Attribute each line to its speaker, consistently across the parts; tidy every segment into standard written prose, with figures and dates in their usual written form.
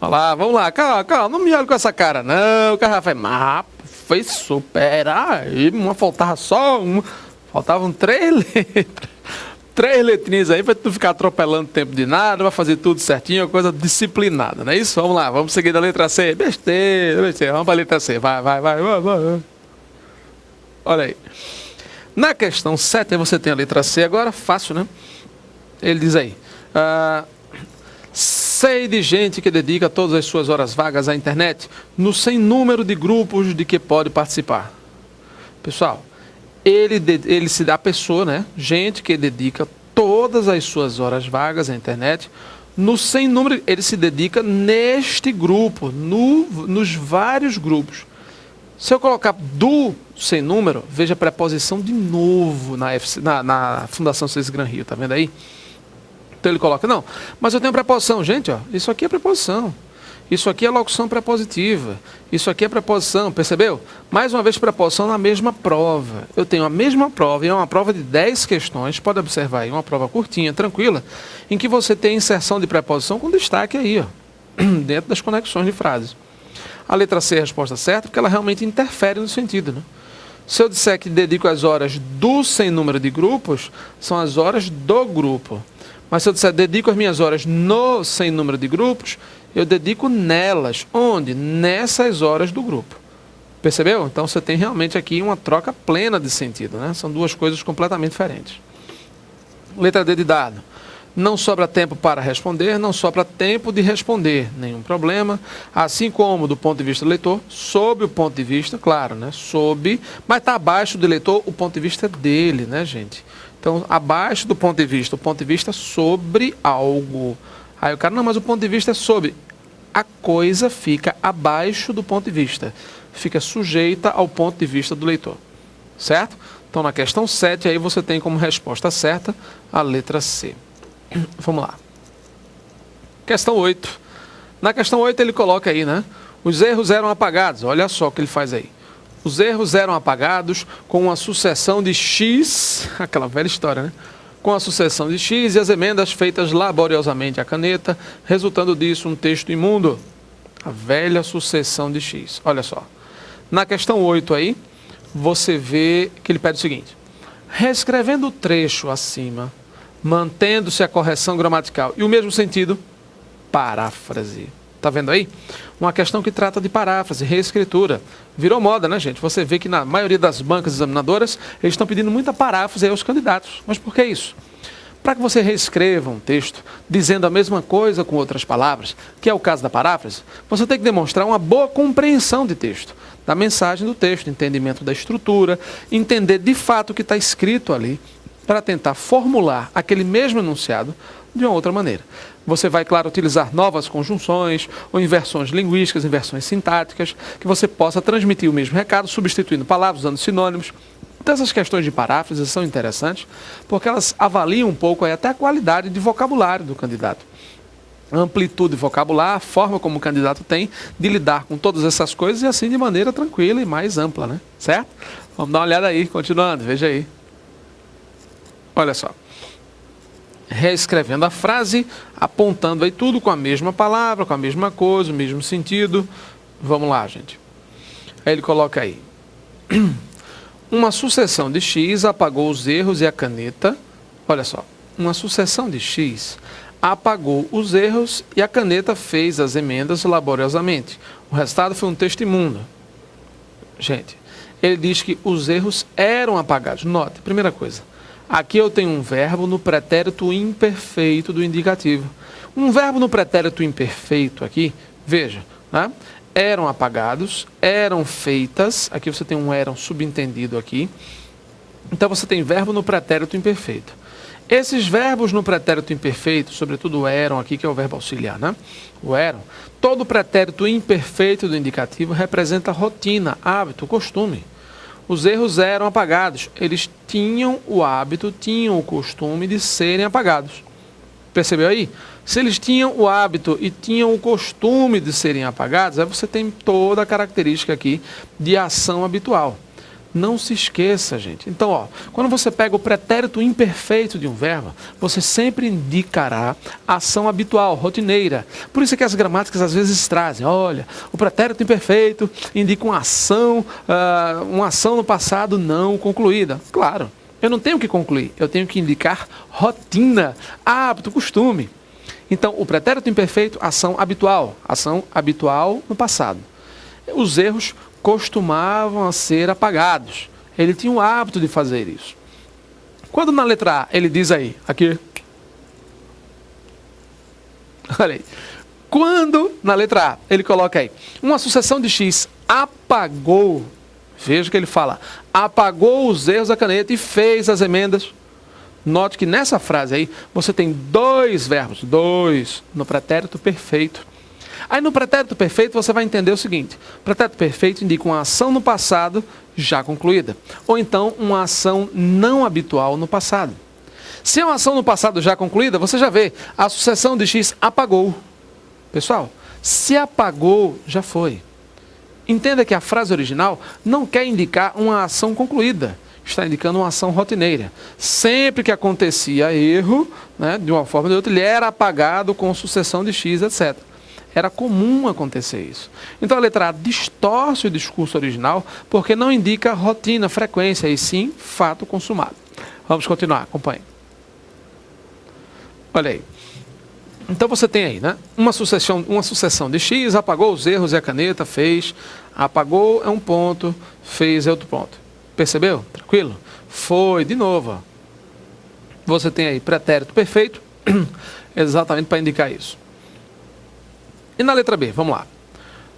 Speaker 1: Olha lá, vamos lá, calma, calma, não me olhe com essa cara, não. O cara faz, foi super, aí, faltava só uma, faltavam 3 letras. 3 letrinhas aí pra tu não ficar atropelando tempo de nada, vai fazer tudo certinho, coisa disciplinada, não é isso? Vamos lá, vamos seguir da letra C. Besteira, vamos pra letra C, vai. Olha aí. Na questão 7, você tem a letra C agora, fácil, né? Ele diz aí, sei de gente que dedica todas as suas horas vagas à internet no sem número de grupos de que pode participar. Pessoal, ele se dá a pessoa, né? Gente que dedica todas as suas horas vagas à internet no sem número, ele se dedica neste grupo, nos vários grupos. Se eu colocar do sem número, veja a preposição de novo na Fundação Cis Gran Rio, tá vendo aí? Então ele coloca, não, mas eu tenho preposição. Gente, ó, isso aqui é preposição. Isso aqui é locução prepositiva. Isso aqui é preposição, percebeu? Mais uma vez, preposição na mesma prova. Eu tenho a mesma prova, e é uma prova de 10 questões, pode observar aí, uma prova curtinha, tranquila, em que você tem inserção de preposição com destaque aí, ó, dentro das conexões de frases. A letra C é a resposta certa, porque ela realmente interfere no sentido, né? Se eu disser que dedico as horas do sem número de grupos, são as horas do grupo. Mas se eu disser dedico as minhas horas no sem número de grupos, eu dedico nelas. Onde? Nessas horas do grupo. Percebeu? Então você tem realmente aqui uma troca plena de sentido, né? São duas coisas completamente diferentes. Letra D de dado. Não sobra tempo para responder, não sobra tempo de responder, nenhum problema. Assim como do ponto de vista do leitor, sob o ponto de vista, claro, né? Sob, mas está abaixo do leitor, o ponto de vista dele, né, gente? Então, abaixo do ponto de vista, o ponto de vista sobre algo. Aí o cara, não, mas o ponto de vista é sobre. A coisa fica abaixo do ponto de vista. Fica sujeita ao ponto de vista do leitor. Certo? Então, na questão 7, aí você tem como resposta certa a letra C. Vamos lá. Questão 8. Na questão 8 ele coloca aí, né? Os erros eram apagados. Olha só o que ele faz aí. Os erros eram apagados com uma sucessão de X, aquela velha história, né? Com a sucessão de X e as emendas feitas laboriosamente à caneta, resultando disso um texto imundo. A velha sucessão de X. Olha só. Na questão 8 aí, você vê que ele pede o seguinte. Reescrevendo o trecho acima, mantendo-se a correção gramatical e o mesmo sentido, paráfrase. Está vendo aí? Uma questão que trata de paráfrase, reescritura. Virou moda, né, gente? Você vê que na maioria das bancas examinadoras, eles estão pedindo muita paráfrase aí aos candidatos. Mas por que isso? Para que você reescreva um texto dizendo a mesma coisa com outras palavras, que é o caso da paráfrase, você tem que demonstrar uma boa compreensão de texto, da mensagem do texto, entendimento da estrutura, entender de fato o que está escrito ali, para tentar formular aquele mesmo enunciado de uma outra maneira. Você vai, claro, utilizar novas conjunções ou inversões linguísticas, inversões sintáticas, que você possa transmitir o mesmo recado, substituindo palavras, usando sinônimos. Então, essas questões de paráfrase são interessantes, porque elas avaliam um pouco aí até a qualidade de vocabulário do candidato. A amplitude vocabular, a forma como o candidato tem de lidar com todas essas coisas e assim de maneira tranquila e mais ampla, né? Certo? Vamos dar uma olhada aí, continuando, veja aí. Olha só. Reescrevendo a frase, apontando aí tudo com a mesma palavra, com a mesma coisa, o mesmo sentido. Vamos lá, gente. Aí ele coloca aí. Uma sucessão de X apagou os erros e a caneta. Olha só. Uma sucessão de X apagou os erros e a caneta fez as emendas laboriosamente. O resultado foi um texto imundo. Gente, ele diz que os erros eram apagados. Note, primeira coisa. Aqui eu tenho um verbo no pretérito imperfeito do indicativo. Um verbo no pretérito imperfeito aqui, veja, né? Eram apagados, eram feitas, aqui você tem um eram subentendido aqui. Então você tem verbo no pretérito imperfeito. Esses verbos no pretérito imperfeito, sobretudo o eram aqui, que é o verbo auxiliar, né? O eram, todo pretérito imperfeito do indicativo representa rotina, hábito, costume. Os erros eram apagados. Eles tinham o hábito, tinham o costume de serem apagados. Percebeu aí? Se eles tinham o hábito e tinham o costume de serem apagados, aí você tem toda a característica aqui de ação habitual. Não se esqueça, gente. Então, ó, quando você pega o pretérito imperfeito de um verbo, você sempre indicará a ação habitual, rotineira. Por isso é que as gramáticas às vezes trazem, olha, o pretérito imperfeito indica uma ação no passado não concluída. Claro, eu não tenho que concluir, eu tenho que indicar rotina, hábito, costume. Então, o pretérito imperfeito, ação habitual no passado. Os erros costumavam ser apagados. Ele tinha o hábito de fazer isso. Quando na letra A ele diz aí, aqui, olha aí, quando na letra A ele coloca aí, uma sucessão de X apagou, veja que ele fala, apagou os erros da caneta e fez as emendas. Note que nessa frase aí, você tem dois verbos, no pretérito perfeito. Aí no pretérito perfeito você vai entender o seguinte, pretérito perfeito indica uma ação no passado já concluída, ou então uma ação não habitual no passado. Se é uma ação no passado já concluída, você já vê, a sucessão de X apagou. Pessoal, se apagou, já foi. Entenda que a frase original não quer indicar uma ação concluída. Está indicando uma ação rotineira. Sempre que acontecia erro, né, de uma forma ou de outra, ele era apagado com sucessão de X, etc. Era comum acontecer isso. Então a letra A distorce o discurso original porque não indica rotina, frequência, e sim fato consumado. Vamos continuar, acompanhe. Olha aí. Então você tem aí, né, uma sucessão de X, apagou os erros e a caneta fez, apagou é um ponto, fez é outro ponto. Percebeu? Tranquilo? Foi, de novo. Ó. Você tem aí pretérito perfeito, exatamente para indicar isso. E na letra B, vamos lá.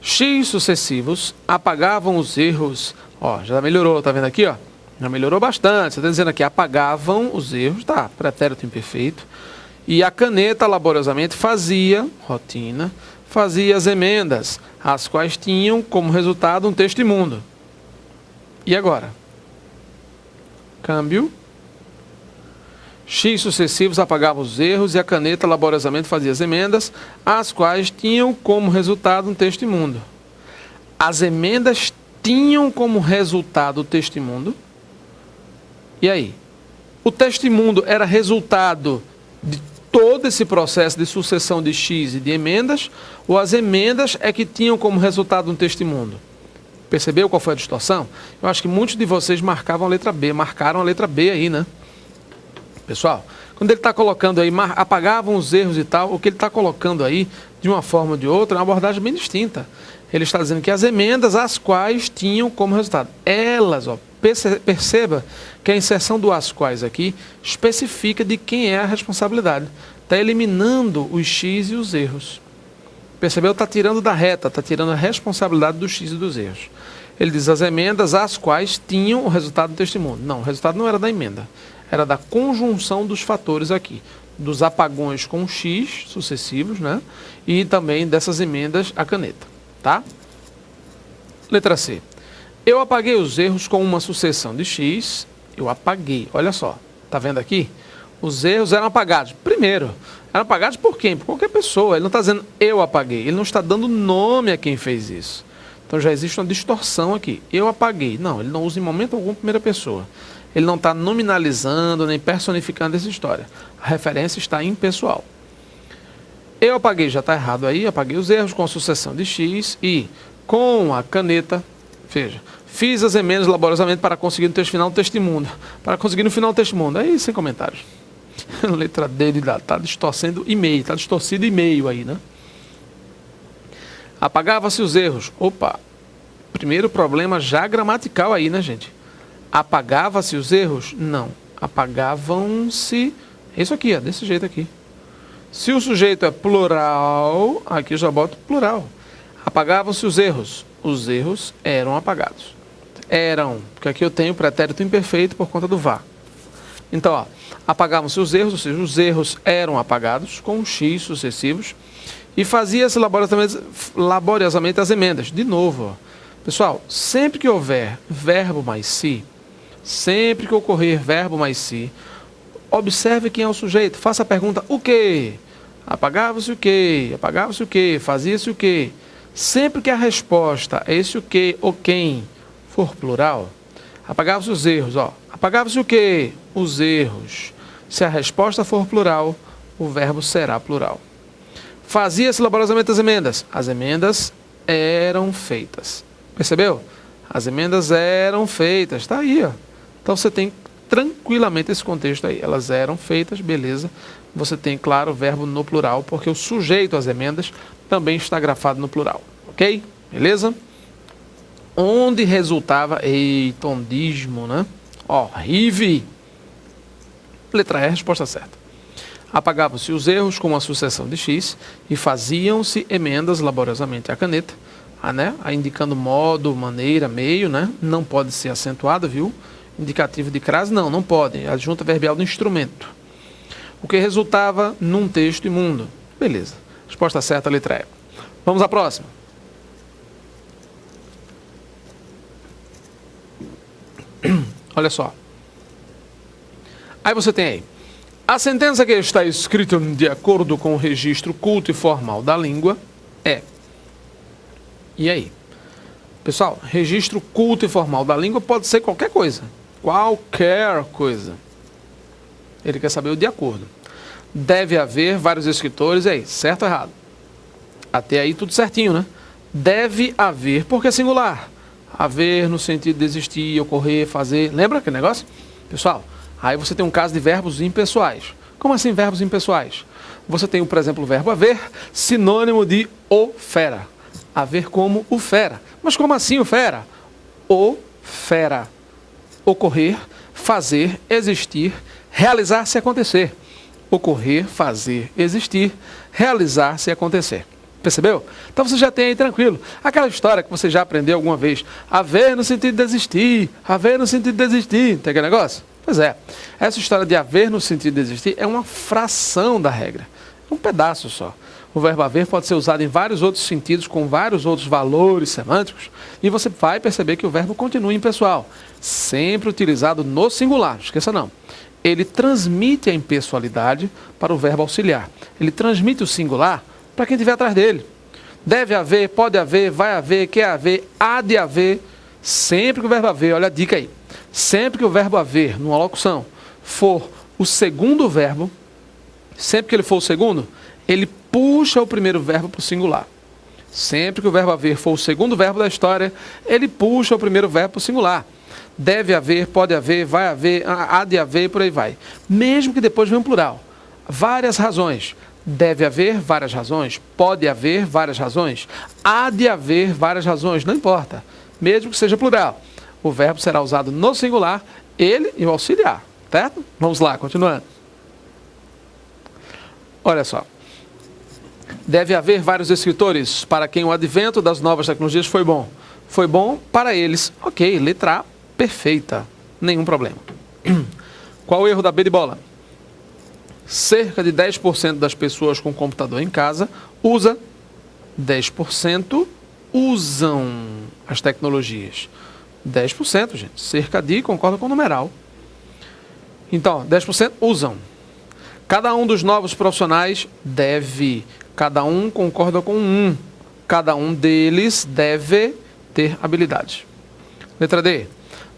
Speaker 1: X sucessivos apagavam os erros. Ó, já melhorou, tá vendo aqui? Ó? Já melhorou bastante. Você está dizendo aqui, apagavam os erros, tá? Pretérito imperfeito. E a caneta laboriosamente fazia, rotina, fazia as emendas, as quais tinham como resultado um texto imundo. E agora? Câmbio. X sucessivos apagavam os erros e a caneta laboriosamente fazia as emendas, as quais tinham como resultado um texto imundo. As emendas tinham como resultado o texto imundo. E aí? O texto imundo era resultado de todo esse processo de sucessão de X e de emendas, ou as emendas é que tinham como resultado um texto imundo? Percebeu qual foi a distorção? Eu acho que muitos de vocês marcaram a letra B aí, né? Pessoal, quando ele está colocando aí, apagavam os erros e tal, o que ele está colocando aí, de uma forma ou de outra, é uma abordagem bem distinta. Ele está dizendo que as emendas, as quais tinham como resultado. Elas, ó, perceba que a inserção do as quais aqui especifica de quem é a responsabilidade. Está eliminando os X e os erros. Percebeu? Está tirando da reta, está tirando a responsabilidade dos X e dos erros. Ele diz as emendas as quais tinham o resultado do texto imundo. Não, o resultado não era da emenda. Era da conjunção dos fatores aqui. Dos apagões com X sucessivos, né? E também dessas emendas à caneta. Tá? Letra C. Eu apaguei os erros com uma sucessão de X. Eu apaguei. Olha só. Tá vendo aqui? Os erros eram apagados. Primeiro, eram apagados por quem? Por qualquer pessoa. Ele não está dizendo eu apaguei. Ele não está dando nome a quem fez isso. Então já existe uma distorção aqui. Eu apaguei. Não, ele não usa em momento algum primeira pessoa. Ele não está nominalizando nem personificando essa história. A referência está impessoal. Eu apaguei, já está errado aí. Apaguei os erros com a sucessão de X e com a caneta, veja, fiz as emendas laboriosamente para conseguir no texto final um texto imundo. Para conseguir no final um texto imundo. Aí, sem comentários. Letra D está distorcendo e-mail, está distorcido e-mail aí, né? Apagava-se os erros. Opa, primeiro problema já gramatical aí, né, gente? Apagava-se os erros? Não. Apagavam-se. É isso aqui, ó, desse jeito aqui. Se o sujeito é plural, aqui eu já boto plural. Apagavam-se os erros. Os erros eram apagados. Eram, porque aqui eu tenho o pretérito imperfeito por conta do vá. Então, ó, apagavam-se os erros, ou seja, os erros eram apagados com X sucessivos e fazia-se laboriosamente as emendas. De novo, ó. Pessoal, sempre que houver verbo mais se, sempre que ocorrer verbo mais se, observe quem é o sujeito, faça a pergunta, o quê? Apagava-se o quê? Apagava-se o quê? Fazia-se o quê? Sempre que a resposta é esse o quê ou quem for plural, Apagava-se os erros, ó. Apagava-se o quê? Os erros. Se a resposta for plural, o verbo será plural. Fazia-se laboriosamente as emendas. As emendas eram feitas. Percebeu? As emendas eram feitas. Está aí, ó. Então você tem tranquilamente esse contexto aí. Elas eram feitas, beleza. Você tem, claro, o verbo no plural, porque o sujeito às emendas também está grafado no plural. Ok? Beleza? Onde resultava... Eita, ondismo, né? Horrível. Letra E, resposta certa. Apagavam-se os erros com uma sucessão de X e faziam-se emendas laboriosamente à caneta, né? Indicando modo, maneira, meio, né? Não pode ser acentuado, viu? Indicativo de crase, não pode. Adjunta verbial do instrumento. O que resultava num texto imundo. Beleza. Resposta certa, letra E. Vamos à próxima. Olha só. Aí você tem aí. A sentença que está escrita de acordo com o registro culto e formal da língua é... E aí? Pessoal, registro culto e formal da língua pode ser qualquer coisa. Qualquer coisa. Ele quer saber o de acordo. Deve haver vários escritores. E aí, certo ou errado? Até aí tudo certinho, né? Deve haver, porque é singular. Haver no sentido de existir, ocorrer, fazer. Lembra aquele negócio? Pessoal, aí você tem um caso de verbos impessoais. Como assim verbos impessoais? Você tem, por exemplo, o verbo haver, sinônimo de o fera. Haver como o fera. Mas como assim o fera? O fera. Ocorrer, fazer, existir, realizar-se, acontecer. Ocorrer, fazer, existir, realizar-se, acontecer. Percebeu? Então você já tem aí tranquilo. Aquela história que você já aprendeu alguma vez. Haver no sentido de existir. Haver no sentido de existir. Tem aquele negócio? Pois é. Essa história de haver no sentido de existir é uma fração da regra. É um pedaço só. O verbo haver pode ser usado em vários outros sentidos, com vários outros valores semânticos, e você vai perceber que o verbo continua impessoal, sempre utilizado no singular, não esqueça não. Ele transmite a impessoalidade para o verbo auxiliar. Ele transmite o singular para quem estiver atrás dele. Deve haver, pode haver, vai haver, quer haver, há de haver. Sempre que o verbo haver, olha a dica aí, sempre que o verbo haver, numa locução, for o segundo verbo, sempre que ele for o segundo, ele puxa o primeiro verbo para o singular. Sempre que o verbo haver for o segundo verbo da história, ele puxa o primeiro verbo para o singular. Deve haver, pode haver, vai haver, há de haver, por aí vai. Mesmo que depois venha um plural. Várias razões. Deve haver várias razões. Pode haver várias razões. Há de haver várias razões. Não importa. Mesmo que seja plural. O verbo será usado no singular, ele e o auxiliar. Certo? Vamos lá, continuando. Olha só. Deve haver vários escritores para quem o advento das novas tecnologias foi bom. Foi bom para eles. Ok, letra A, perfeita. Nenhum problema. Qual o erro da B de bola? Cerca de 10% das pessoas com computador em casa usa. 10% usam as tecnologias. 10%, gente. Cerca de, concorda com o numeral. Então, 10% usam. Cada um dos novos profissionais deve. Cada um concorda com um. Cada um deles deve ter habilidades. Letra D.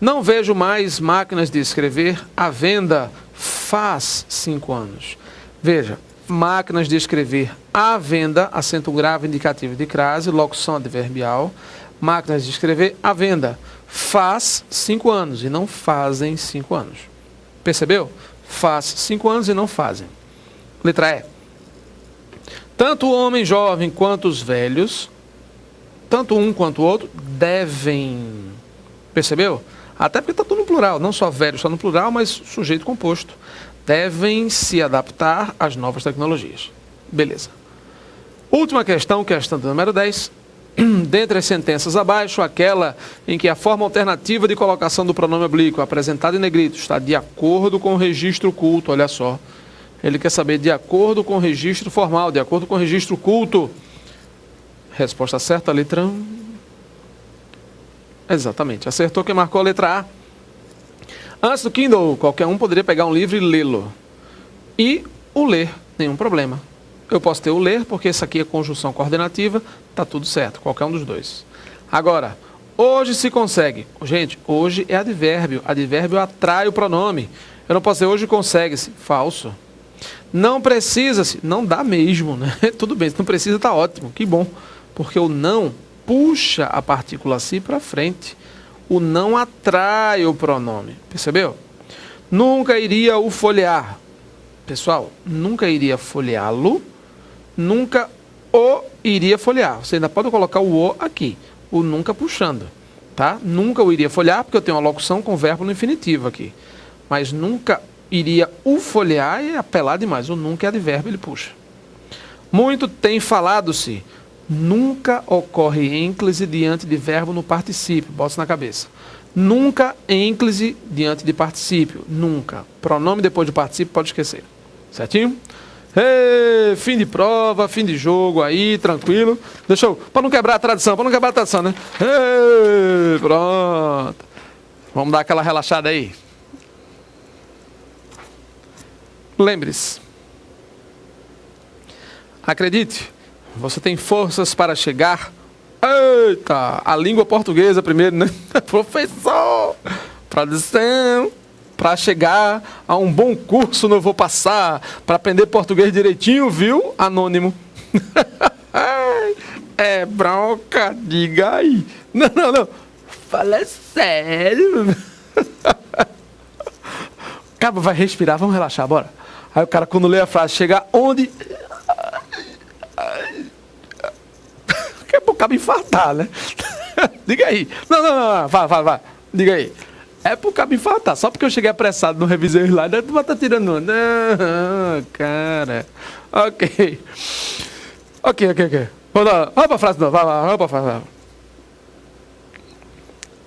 Speaker 1: Não vejo mais máquinas de escrever à venda faz 5 anos. Veja, máquinas de escrever à venda, acento grave indicativo de crase, locução adverbial. Máquinas de escrever à venda faz 5 anos e não fazem 5 anos. Percebeu? Faz 5 anos e não fazem. Letra E. Tanto o homem jovem quanto os velhos, tanto um quanto o outro, devem. Percebeu? Até porque está tudo no plural, não só velho está no plural, mas sujeito composto. Devem se adaptar às novas tecnologias. Beleza. Última questão, questão número 10. Dentre as sentenças abaixo, aquela em que a forma alternativa de colocação do pronome oblíquo apresentada em negrito está de acordo com o registro culto, olha só. Ele quer saber de acordo com o registro formal, de acordo com o registro culto. Resposta certa, letra 1. Exatamente, acertou quem marcou a letra A. Antes do Kindle, qualquer um poderia pegar um livro e lê-lo. E o ler, nenhum problema. Eu posso ter o ler, porque isso aqui é conjunção coordenativa, está tudo certo, qualquer um dos dois. Agora, Hoje se consegue. Gente, hoje é advérbio. Advérbio atrai o pronome. Eu não posso dizer hoje consegue-se. Falso. Não precisa-se. Não dá mesmo, né? Tudo bem, se não precisa, tá ótimo. Que bom. Porque o não puxa a partícula si para frente. O não atrai o pronome. Percebeu? Nunca iria o folhear. Pessoal, nunca iria folheá-lo. Nunca o iria folhear. Você ainda pode colocar o aqui. O nunca puxando. Tá? Nunca o iria folhear, porque eu tenho uma locução com verbo no infinitivo aqui. Mas nunca iria o folhear é apelar demais. O nunca é advérbio, ele puxa. Muito tem falado-se. Nunca ocorre ênclise diante de verbo no particípio. Bota isso na cabeça. Nunca ênclise diante de particípio. Nunca. Pronome depois de particípio, pode esquecer. Certinho? Ei, fim de prova, fim de jogo aí, tranquilo. Deixa eu... Para não quebrar a tradição, né? Ei, pronto. Vamos dar aquela relaxada aí. Lembre-se. Acredite. Você tem forças para chegar... Eita! A língua portuguesa primeiro, né? Professor! Tradução! Para chegar a um bom curso não vou passar. Para aprender português direitinho, viu? Anônimo. É bronca, diga aí. Não. Fala sério. Cara, vai respirar, vamos relaxar, bora. Aí o cara, quando lê a frase, chega onde... É pro cabo infartar, né? Diga aí. Não. Vai. Diga aí. É pro cabo infartar. Só porque eu cheguei apressado, não revisei os slides, tu vai estar tirando. Não, cara. Ok. Vamos pra frase não. Vamos pra frase.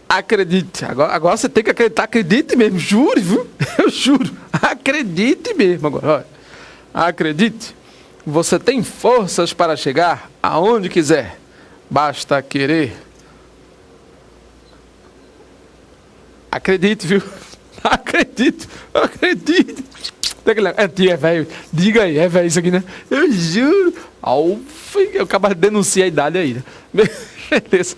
Speaker 1: Acredite. Agora você tem que acreditar. Acredite mesmo. Jure, viu? Eu juro. Acredite mesmo agora. Olha. Acredite. Você tem forças para chegar aonde quiser. Basta querer. Acredite, viu? Acredite. É tio, é velho. Diga aí, é velho isso aqui, né? Eu juro. Eu acabo de denunciar a idade aí, né? Beleza.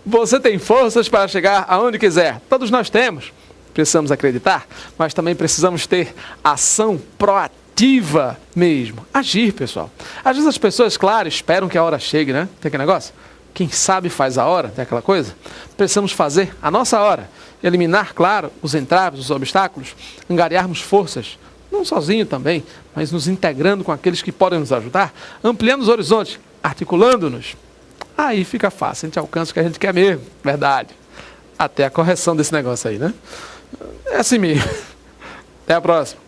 Speaker 1: Você tem forças para chegar aonde quiser. Todos nós temos. Precisamos acreditar, mas também precisamos ter ação proativa mesmo. Agir, pessoal. Às vezes as pessoas, claro, esperam que a hora chegue, né? Tem aquele negócio? Quem sabe faz a hora, tem aquela coisa? Precisamos fazer a nossa hora. Eliminar, claro, os entraves, os obstáculos. Angariarmos forças. Não sozinho também, mas nos integrando com aqueles que podem nos ajudar. Ampliando os horizontes, articulando-nos. Aí fica fácil, a gente alcança o que a gente quer mesmo. Verdade. Até a correção desse negócio aí, né? É assim mesmo. Até a próxima.